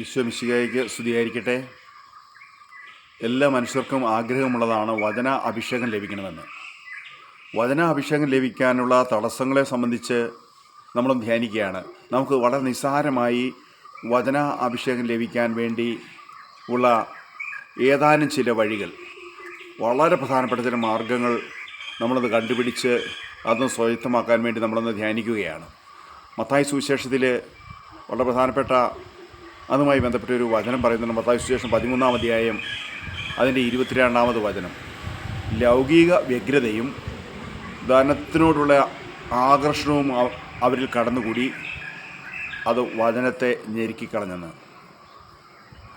ഈശോ മിശിഹായ്ക്ക് സ്തുതിയായിരിക്കട്ടെ. എല്ലാ മനുഷ്യർക്കും ആഗ്രഹമുള്ളതാണ് വചന അഭിഷേകം ലഭിക്കണമെന്ന്. വചന അഭിഷേകം ലഭിക്കാനുള്ള തടസ്സങ്ങളെ സംബന്ധിച്ച് നമ്മൾ ധ്യാനിക്കുകയാണ്. നമുക്ക് വളരെ നിസ്സാരമായി വചന അഭിഷേകം ലഭിക്കാൻ വേണ്ടി ഉള്ള ഏതാനും ചില വഴികൾ, വളരെ പ്രധാനപ്പെട്ട ചില മാർഗങ്ങൾ നമ്മളത് കണ്ടുപിടിച്ച് അതൊന്ന് സ്വായത്തമാക്കാൻ വേണ്ടി നമ്മളൊന്ന് ധ്യാനിക്കുകയാണ്. മത്തായി സുവിശേഷത്തിൽ വളരെ പ്രധാനപ്പെട്ട അതുമായി ബന്ധപ്പെട്ട ഒരു വചനം പറയുന്നുണ്ട്. മത്തായി സുവിശേഷം 13-ാം അധ്യായം അതിൻ്റെ 22-ാമത് വചനം. ലൗകിക വ്യഗ്രതയും ധനത്തിനോടുള്ള ആകർഷണവും അവരിൽ കടന്നുകൂടി അത് വചനത്തെ ഞെരുക്കിക്കളഞ്ഞെന്ന്.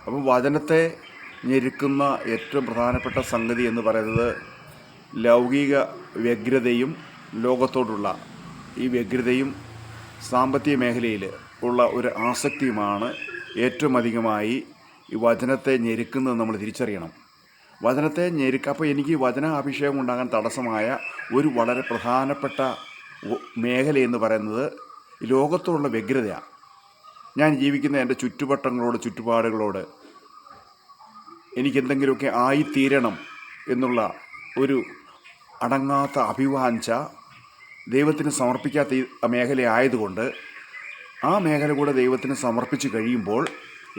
അപ്പം വചനത്തെ ഞെരുക്കുന്ന ഏറ്റവും പ്രധാനപ്പെട്ട സംഗതി എന്ന് പറയുന്നത് ലൗകിക വ്യഗ്രതയും ലോകത്തോടുള്ള ഈ വ്യഗ്രതയും സാമ്പത്തിക മേഖലയിൽ ഉള്ള ഒരു ആസക്തിയുമാണ് ഏറ്റവും അധികമായി ഈ വചനത്തെ ഞെരുക്കുന്നത് നമ്മൾ തിരിച്ചറിയണം. വചനത്തെ അപ്പോൾ എനിക്ക് വചന അഭിഷേകം ഉണ്ടാകാൻ തടസ്സമായ ഒരു വളരെ പ്രധാനപ്പെട്ട മേഖല എന്ന് പറയുന്നത് ലോകത്തോടുള്ള വ്യഗ്രതയാണ്. ഞാൻ ജീവിക്കുന്ന എൻ്റെ ചുറ്റുപാടുകളോട് എനിക്കെന്തെങ്കിലുമൊക്കെ ആയിത്തീരണം എന്നുള്ള ഒരു അടങ്ങാത്ത അഭിവാഞ്ച ദൈവത്തിന് സമർപ്പിക്കാത്ത മേഖല ആയതുകൊണ്ട് ആ മേഖല കൂടെ ദൈവത്തിന് സമർപ്പിച്ച് കഴിയുമ്പോൾ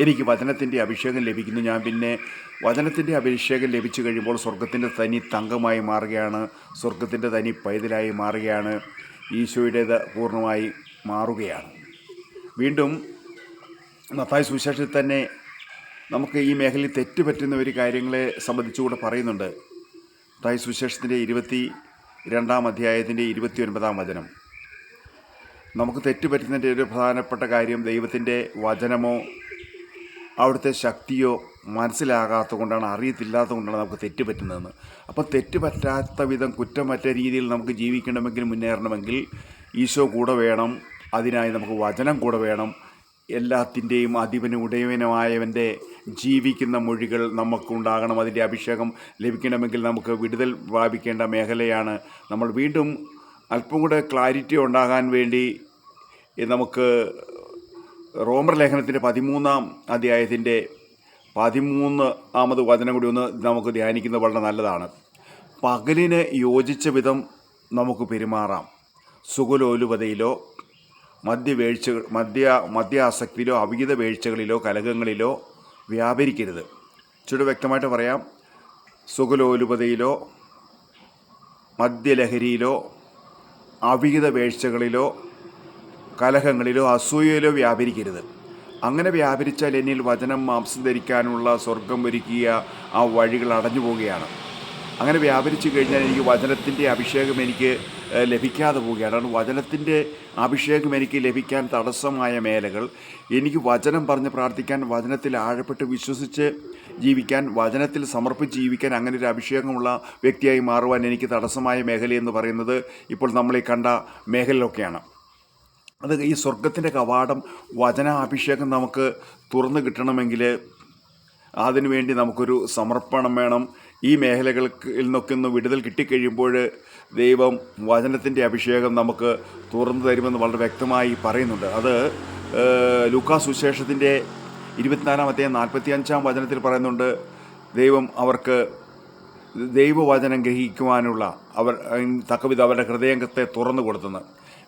എനിക്ക് വചനത്തിൻ്റെ അഭിഷേകം ലഭിക്കുന്നു. ഞാൻ പിന്നെ വചനത്തിൻ്റെ അഭിഷേകം ലഭിച്ചു കഴിയുമ്പോൾ സ്വർഗത്തിൻ്റെ തനി തങ്കമായി മാറുകയാണ്, സ്വർഗത്തിൻ്റെ തനി പൈതലായി മാറുകയാണ്, ഈശോയുടേത് പൂർണ്ണമായി മാറുകയാണ്. വീണ്ടും മത്തായി സുവിശേഷത്തിൽ തന്നെ നമുക്ക് ഈ മേഖലയിൽ തെറ്റുപറ്റുന്ന ഒരു കാര്യങ്ങളെ സംബന്ധിച്ചുകൂടെ പറയുന്നുണ്ട്. മത്തായി സുവിശേഷത്തിൻ്റെ 22-ാം അധ്യായത്തിൻ്റെ 29-ാം വചനം. നമുക്ക് തെറ്റുപറ്റുന്നതിൻ്റെ ഒരു പ്രധാനപ്പെട്ട കാര്യം ദൈവത്തിൻ്റെ വചനമോ അവിടുത്തെ ശക്തിയോ മനസ്സിലാകാത്ത കൊണ്ടാണ്, അറിയത്തില്ലാത്ത കൊണ്ടാണ് നമുക്ക് തെറ്റുപറ്റുന്നതെന്ന്. അപ്പോൾ തെറ്റുപറ്റാത്ത വിധം കുറ്റമറ്റ രീതിയിൽ നമുക്ക് ജീവിക്കണമെങ്കിൽ, മുന്നേറണമെങ്കിൽ ഈശോ കൂടെ വേണം. അതിനായി നമുക്ക് വചനം കൂടെ വേണം. എല്ലാത്തിൻ്റെയും അധിപനും ഉടയവനുമായവൻ്റെ ജീവിക്കുന്ന മൊഴികൾ നമുക്കുണ്ടാകണം. അതിൻ്റെ അഭിഷേകം ലഭിക്കണമെങ്കിൽ നമുക്ക് വിടുതൽ പ്രാപിക്കേണ്ട മേഖലയാണ്. നമ്മൾ വീണ്ടും അല്പം കൂടെ ക്ലാരിറ്റി ഉണ്ടാകാൻ വേണ്ടി നമുക്ക് റോമർ ലേഖനത്തിൻ്റെ 13-ാം അധ്യായത്തിൻ്റെ 13-ാമത് വചനം കൂടി ഒന്ന് നമുക്ക് ധ്യാനിക്കുന്നത് വളരെ നല്ലതാണ്. പകലിന് യോജിച്ച വിധം നമുക്ക് പെരുമാറാം. സുഖലോലുപതയിലോ മദ്യാസക്തിയിലോ അവിഹിത വീഴ്ചകളിലോ കലഹങ്ങളിലോ വ്യാപരിക്കരുത്. ചുവട് വ്യക്തമായിട്ട് പറയാം. സുഖലോലുപതയിലോ മദ്യലഹരിയിലോ അവിഹിത വീഴ്ചകളിലോ കലഹങ്ങളിലോ അസൂയയിലോ വ്യാപരിക്കരുത്. അങ്ങനെ വ്യാപരിച്ചാൽ എന്നിൽ വചനം മാംസം ധരിക്കാനുള്ള സ്വർഗം ഒരുക്കിയ ആ വഴികൾ അടഞ്ഞു പോവുകയാണ്. അങ്ങനെ വ്യാപരിച്ചു കഴിഞ്ഞാൽ എനിക്ക് വചനത്തിൻ്റെ അഭിഷേകം എനിക്ക് ലഭിക്കാതെ പോവുകയാണ്. കാരണം വചനത്തിൻ്റെ അഭിഷേകം എനിക്ക് ലഭിക്കാൻ തടസ്സമായ മേഖലകൾ, എനിക്ക് വചനം പറഞ്ഞ് പ്രാർത്ഥിക്കാൻ, വചനത്തിൽ ആഴപ്പെട്ട് വിശ്വസിച്ച് ജീവിക്കാൻ, വചനത്തിൽ സമർപ്പിച്ച് ജീവിക്കാൻ, അങ്ങനെ ഒരു അഭിഷേകമുള്ള വ്യക്തിയായി മാറുവാൻ എനിക്ക് തടസ്സമായ മേഖലയെന്ന് പറയുന്നത് ഇപ്പോൾ നമ്മളീ കണ്ട മേഖലയിലൊക്കെയാണ്. അത് ഈ സ്വർഗത്തിൻ്റെ കവാടം വചനാഭിഷേകം നമുക്ക് തുറന്നു കിട്ടണമെങ്കിൽ അതിനുവേണ്ടി നമുക്കൊരു സമർപ്പണം വേണം. ഈ മേഖലകളിൽ നിന്നൊക്കെ ഒന്ന് വിടുതൽ കിട്ടിക്കഴിയുമ്പോൾ ദൈവം വചനത്തിൻ്റെ അഭിഷേകം നമുക്ക് തുറന്നു തരുമെന്ന് വളരെ വ്യക്തമായി പറയുന്നുണ്ട്. അത് ലൂക്കാ സുവിശേഷത്തിൻ്റെ 24-ാം അധ്യായം 45-ാം വചനത്തിൽ പറയുന്നുണ്ട്. ദൈവം അവർക്ക് ദൈവവചനം ഗ്രഹിക്കുവാനുള്ള തക്കവിധം അവരുടെ ഹൃദയത്തെ തുറന്നു കൊടുത്തെന്ന്.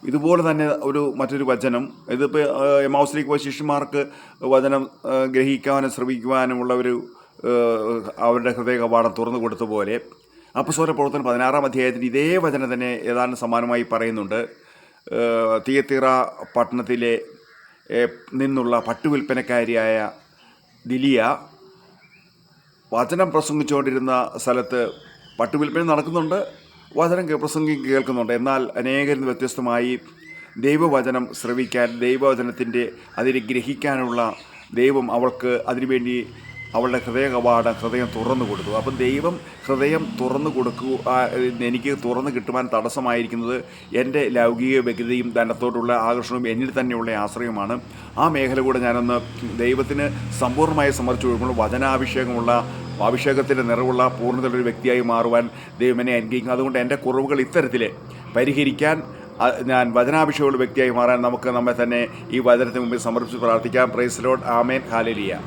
ഇതുപോലെ തന്നെ മറ്റൊരു വചനം, ഇതിപ്പോൾ എമൗസിലേക്ക് പോയ ശിഷ്യന്മാർക്ക് വചനം ഗ്രഹിക്കാനും ശ്രമിക്കുവാനുമുള്ള അവരുടെ ഹൃദയ കവാടം തുറന്നു കൊടുത്ത പോലെ അപ്പസ്തോല പ്രവർത്തനം 16-ാം അധ്യായത്തിൽ ഇതേ വചനം തന്നെ ഏതാണ്ട് സമാനമായി പറയുന്നുണ്ട്. തിയത്തീറ പട്ടണത്തിലെ നിന്നുള്ള പട്ടുവിൽപ്പനക്കാരിയായ ദിലിയ വചനം പ്രസംഗിച്ചുകൊണ്ടിരുന്ന സ്ഥലത്ത് പട്ടുവിൽപ്പന നടക്കുന്നുണ്ട്, വചനം കേൾക്കുന്നുണ്ട്. എന്നാൽ അനേകരിൽ വ്യത്യസ്തമായി ദൈവവചനം ശ്രവിക്കാൻ, ദൈവവചനത്തിൻ്റെ അതിനെ ഗ്രഹിക്കാനുള്ള ദൈവം അവൾക്ക് അതിനുവേണ്ടി അവളുടെ ഹൃദയം തുറന്നു കൊടുത്തു. അപ്പം ദൈവം ഹൃദയം തുറന്നു എനിക്ക് തുറന്നു കിട്ടുവാൻ തടസ്സമായിരിക്കുന്നത് എൻ്റെ ലൗകിക വ്യഗ്രതയും ധനത്തോടുള്ള ആകർഷണവും എന്നിൽ തന്നെയുള്ള ആശ്രയമാണ്. ആ മേഖല കൂടെ ഞാനൊന്ന് ദൈവത്തിന് സമ്പൂർണ്ണമായി സമർപ്പിച്ചു കൊടുക്കുമ്പോൾ അഭിഷേകത്തിൻ്റെ നിറവുള്ള പൂർണ്ണതയുള്ള ഒരു വ്യക്തിയായി മാറുവാൻ ദൈവം എന്നെ അനുഗ്രഹിക്കും. അതുകൊണ്ട് എൻ്റെ കുറവുകൾ ഇത്തരത്തിൽ പരിഹരിക്കാൻ ഞാൻ വചനാഭിഷേകമുള്ള വ്യക്തിയായി മാറാൻ നമുക്ക് നമ്മെ തന്നെ ഈ വചനത്തിന് മുമ്പിൽ സമർപ്പിച്ച് പ്രാർത്ഥിക്കാം. Praise Lord. ആമേൻ. ഹല്ലേലൂയ.